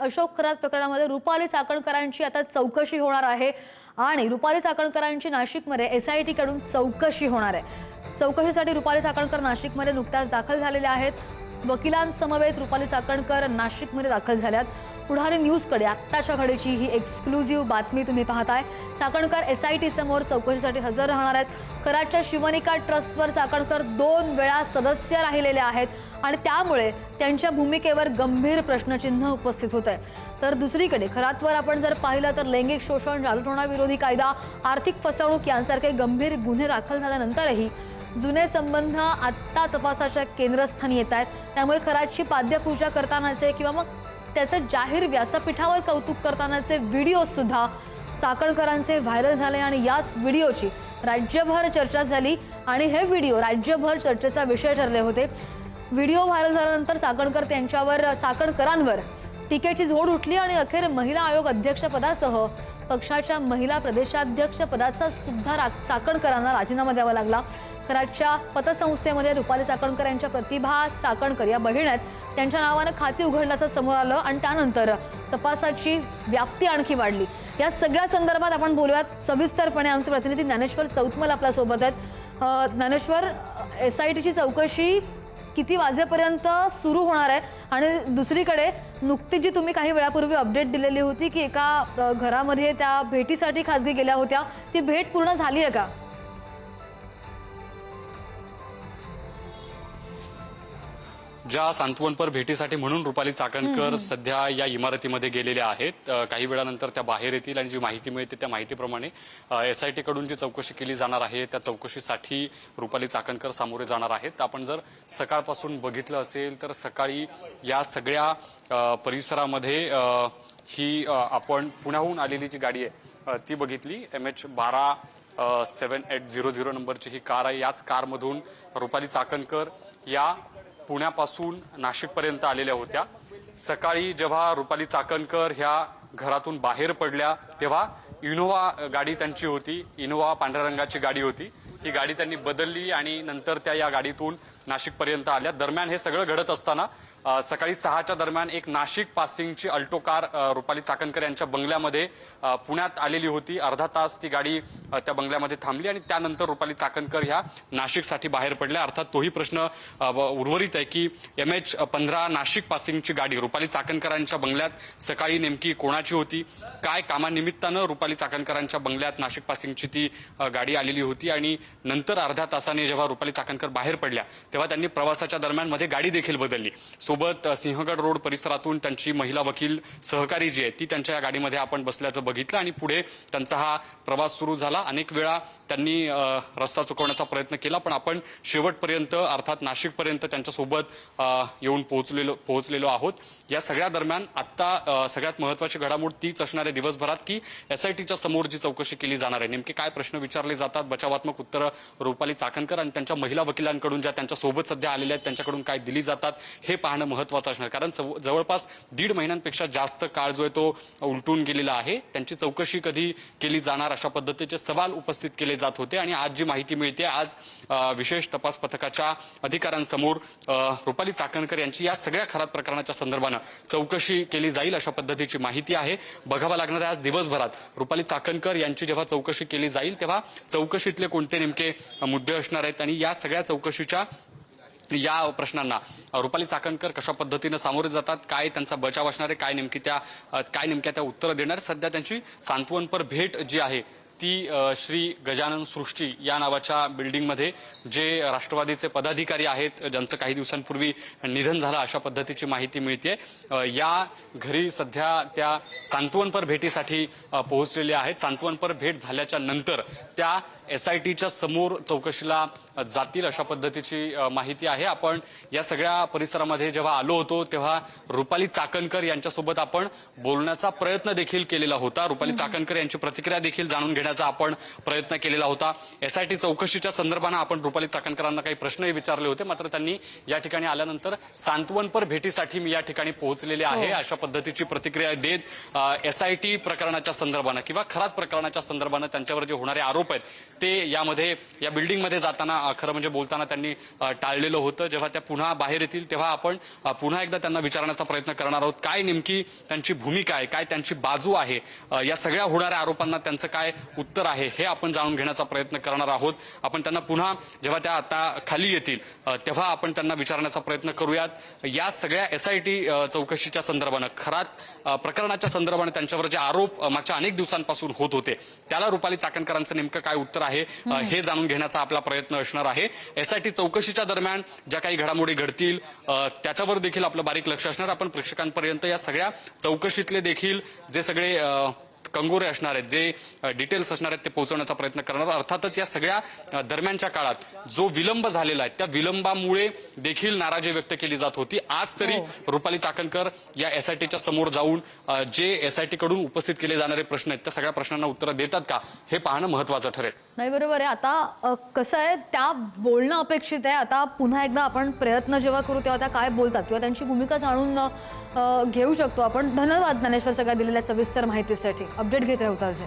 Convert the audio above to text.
अशोक खरात प्रकरणामध्ये रुपाली चाकणकरांची आता चौकशी होणार आहे आणि रुपाली चाकणकरांची नाशिकमध्ये SIT कडून चौकशी होणार आहे। चौकशीसाठी रुपाली चाकणकर नाशिकमध्ये नुकत्याच दाखल झालेल्या आहेत। वकिलांसमवेत रुपाली चाकणकर नाशिकमध्ये दाखल झाल्यात। पुढारी न्यूजकडे आत्ताच्या घडीची ही एक्सक्लुझिव्ह बातमी तुम्ही पाहताय। चाकणकर SIT समोर चौकशीसाठी हजर राहणार आहेत। खरातच्या शिवनिका ट्रस्टवर चाकणकर 2 वेळा सदस्य राहिलेले आहेत आणि त्यामुळे त्यांच्या भूमिकेवर गंभीर प्रश्नचिन्ह उपस्थित होत आहे। तर दुसरीकडे खरातवर आपण जर पाहिलं तर लैंगिक शोषण, जालतोडाविरोधी कायदा, आर्थिक फसवणूक यांसारखे गंभीर गुन्हे दाखल झाल्यानंतरही जुने संबंध आत्ता तपासाच्या केंद्रस्थानी येत आहेत। त्यामुळे खरातची पाद्यपूजा करतानाचे किंवा मग त्याचे जाहीर व्यासपीठावर कौतुक करतानाचे व्हिडिओ सुद्धा चाकणकरांचे व्हायरल झाले आणि याच व्हिडिओची राज्यभर चर्चा झाली आणि हे व्हिडिओ राज्यभर चर्चेचा विषय ठरले होते। व्हिडिओ व्हायरल झाल्यानंतर चाकणकरांवर टीकेची झोड उठली आणि अखेर महिला आयोग अध्यक्षपदासह पक्षाच्या महिला प्रदेशाध्यक्ष पदाचा सुद्धा चाकणकरांना राजीनामा द्यावा लागला। खरातच्या पतसंस्थेमध्ये रुपाली चाकणकर यांच्या प्रतिभा चाकणकर या बहीण आहेत, त्यांच्या नावाने खाती उघडल्याचं समोर आलं आणि त्यानंतर तपासाची व्याप्ती आणखी वाढली। या सगळ्या संदर्भात आपण बोलूयात सविस्तरपणे। आमचे प्रतिनिधी ज्ञानेश्वर चौतमल आपल्या सोबत आहेत। ज्ञानेश्वर, SITची चौकशी किती वाजेपर्यंत सुरू होणार आहे आणि दुसरीकडे नुकतीच जी तुम्ही काही वेळापूर्वी अपडेट दिलेली होती की एका घरामध्ये त्या भेटीसाठी खासगी गेल्या होत्या, ती भेट पूर्ण झाली आहे का? ज्या सांत्वनपर भेटीसाठी म्हणून रुपाली चाकणकर सध्या या इमारतीमध्ये गेलेल्या आहेत, काही वेळानंतर त्या बाहेर येतील आणि जी माहिती मिळते त्या माहितीप्रमाणे SIT कडून जी चौकशी केली जाणार आहे त्या चौकशीसाठी रुपाली चाकणकर सामोरे जाणार आहेत। आपण जर सकाळपासून बघितलं असेल तर सकाळी या सगळ्या परिसरामध्ये ही आपण पुण्याहून आलेली जी गाडी आहे ती बघितली। MH12 7800 नंबरची ही कार आहे। याच कारमधून रुपाली चाकणकर या पुण्यापासून नाशिकपर्यंत आलेल्या होत्या। सकाळी जेव्हा रुपाली चाकणकर ह्या घरातून बाहेर पडल्या तेव्हा इनोव्हा गाडी त्यांची होती, इनोव्हा पांढऱ्या रंगाची गाडी होती। ही गाडी त्यांनी बदलली आणि नंतर त्या या गाडीतून नाशिकपर्यंत आल्या। दरम्यान हे सगळं घडत असताना सकाळी 6च्या दरम्यान एक नाशिक पासिंगची अल्टो कार रुपाली चाकणकर यांच्या बंगल्यामध्ये पुण्यात आलेली होती। अर्धा तास ती गाडी त्या बंगल्यामध्ये थांबली आणि त्यानंतर रुपाली चाकणकर ह्या नाशिकसाठी बाहेर पडल्या। अर्थात तोही प्रश्न उर्वरित आहे की MH15 नाशिक पासिंगची गाडी रुपाली चाकणकरांच्या बंगल्यात सकाळी नेमकी कोणाची होती, काय कामानिमित्तानं रुपाली चाकणकरांच्या बंगल्यात नाशिक पासिंगची ती गाडी आलेली होती आणि नंतर अर्ध्या तासाने जेव्हा रुपाली चाकणकर बाहेर पडल्या तेव्हा त्यांनी प्रवासाच्या दरम्यान मध्ये गाडी देखील बदलली। सोबत सिंहगड रोड परिसरातून त्यांची महिला वकील सहकारी जी आहे ती त्यांच्या या गाडीमध्ये आपण बसल्याचं बघितलं आणि पुढे त्यांचा हा प्रवास सुरू झाला। अनेक वेळा त्यांनी रस्ता चुकवण्याचा प्रयत्न केला पण आपण शेवटपर्यंत अर्थात नाशिकपर्यंत त्यांच्यासोबत येऊन पोहोचलेलो आहोत। या सगळ्या दरम्यान आता सगळ्यात महत्त्वाची घडामोड तीच असणार आहे दिवसभरात की SITच्या समोर जी चौकशी केली जाणार आहे, नेमके काय प्रश्न विचारले जातात, बचावात्मक उत्तरं रुपाली चाकणकर आणि त्यांच्या महिला वकिलांकडून ज्या त्यांच्या सोबत सध्या आलेल्या आहेत त्यांच्याकडून काय दिली जातात हे पाहणं महत्त्वाचं असणार। कारण जवळपास 1.5 महिन्यांपेक्षा जास्त काळ जो आहे तो उलटून गेलेला आहे। त्यांची चौकशी कधी केली जाणार अशा पद्धतीचे सवाल उपस्थित केले जात होते आणि आज जी माहिती मिळते, आज विशेष तपास पथकाच्या अधिकाऱ्यांसमोर रुपाली चाकणकर यांची या सगळ्या खरात प्रकरणाच्या संदर्भानं चौकशी केली जाईल अशा पद्धतीची माहिती आहे। बघावं लागणार आहे आज दिवसभरात रुपाली चाकणकर यांची जेव्हा चौकशी केली जाईल तेव्हा चौकशीतले कोणते नेमके मुद्दे असणार आहेत आणि या सगळ्या चौकशीच्या या प्रश्नांना रुपाली चाकणकर कशा पद्धतीनं सामोरे जातात, काय त्यांचा बचाव असणार आहे, काय नेमक्या त्या उत्तरं देणार। सध्या त्यांची सांत्वनपर भेट जी आहे ती श्री गजानन सृष्टी या नावाच्या बिल्डिंगमध्ये जे राष्ट्रवादीचे पदाधिकारी आहेत ज्यांचं काही दिवसांपूर्वी निधन झालं अशा पद्धतीची माहिती मिळते। या घरी सध्या त्या सांत्वनपर भेटीसाठी पोहोचलेल्या आहेत। सांत्वनपर भेट झाल्याच्या नंतर त्या SITच्या समोर चौकशीला जातील अशा पद्धतीची माहिती आहे। आपण या सगळ्या परिसरामध्ये जेव्हा आलो होतो तेव्हा रुपाली चाकणकर यांच्यासोबत आपण बोलण्याचा प्रयत्न देखील केलेला होता। रुपाली चाकणकर यांची प्रतिक्रिया देखील जाणून घेण्याचा आपण प्रयत्न केलेला होता। SIT चौकशीच्या संदर्भानं आपण रुपाली चाकणकरांना काही प्रश्नही विचारले होते, मात्र त्यांनी या ठिकाणी आल्यानंतर सांत्वनपर भेटीसाठी मी या ठिकाणी पोहोचलेले आहे अशा पद्धतीची प्रतिक्रिया देत SIT प्रकरणाच्या संदर्भानं किंवा खरात प्रकरणाच्या संदर्भानं त्यांच्यावर जे होणारे आरोप आहेत ते यामध्ये या बिल्डिंगमध्ये जाताना खरं म्हणजे बोलताना त्यांनी टाळलेलं होतं. जेव्हा त्या पुन्हा बाहेर येतील तेव्हा आपण पुन्हा एकदा त्यांना विचारण्याचा प्रयत्न करणार आहोत. काय नेमकी त्यांची भूमिका आहे, काय त्यांची बाजू आहे, या सगळ्या होणाऱ्या आरोपांना त्यांचं काय उत्तर आहे हे आपण जाणून घेण्याचा प्रयत्न करणार आहोत. आपण त्यांना पुन्हा जेव्हा त्या आता खाली येतील तेव्हा आपण त्यांना विचारण्याचा प्रयत्न करूयात. या सगळ्या SIT चौकशीच्या संदर्भानं खरात प्रकरणाच्या संदर्भाने त्यांच्यावर जे आरोप मागच्या अनेक दिवसांपासून होत होते त्याला रुपाली चाकणकरांचं नेमकं काय उत्तर आहे हे जाणून घेण्याचा आपला प्रयत्न असणार आहे. SIT चौकशीच्या दरम्यान ज्या काही घडामोडी घडतील त्याच्यावर देखील आपलं बारीक लक्ष असणार. आपण प्रेक्षकांपर्यंत या सगळ्या चौकशीतले देखील जे सगळे कंगोरे असणार आहेत, जे डिटेल्स असणार आहेत ते पोहोचवण्याचा प्रयत्न करणार. अर्थातच या सगळ्या दरम्यानच्या काळात जो विलंब झालेला आहे त्या विलंबामुळे देखील नाराजी व्यक्त केली जात होती. आज तरी रुपाली चाकणकर या SITच्या समोर जाऊन जे SIT कडून उपस्थित केले जाणारे प्रश्न आहेत त्या सगळ्या प्रश्नांना उत्तरं देतात का हे पाहणं महत्वाचं ठरेल. नाही, बरोबर आहे. आता कसं आहे, त्या बोलणं अपेक्षित आहे. आता पुन्हा एकदा आपण प्रयत्न जेव्हा करू तेव्हा त्या काय बोलतात किंवा त्यांची भूमिका जाणून घेऊ शकतो आपण. धन्यवाद ज्ञानेश्वर सगळ्या दिलेल्या सविस्तर माहितीसाठी. अपडेट घेत राहू ताजे.